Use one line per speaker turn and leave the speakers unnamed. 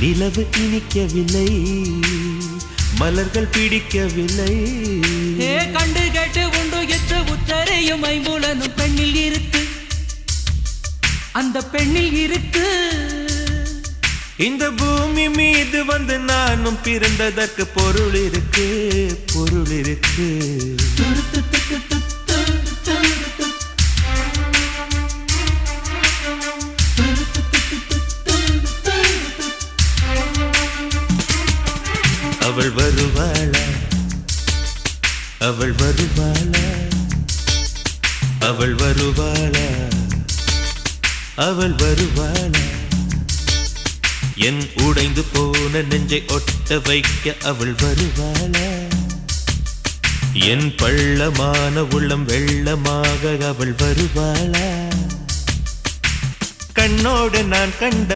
நிலவு இனிக்கவில்லை, மலர்கள் பிடிக்கவில்லை.
கண்டு கேட்டு உண்டு எத்து உத்தரையும் ஐம்புலனும் பெண்ணில் இருக்கு, அந்த பெண்ணில் இருக்கு.
இந்த பூமி மீது வந்து நானும் பிறந்ததற்கு பொருள் இருக்கு, பொருள் இருக்கு. அவள் வருவாளா, அவள் வருவாளா, அவள் வருவாளா, அவள் வருவாளா. என் உடைந்து போன நெஞ்சை ஒட்ட வைக்க அவள் வருவாளா. என் பள்ளமான உள்ளம் வெள்ளமாக அவள் வருவாளா. கண்ணோடு நான் கண்ட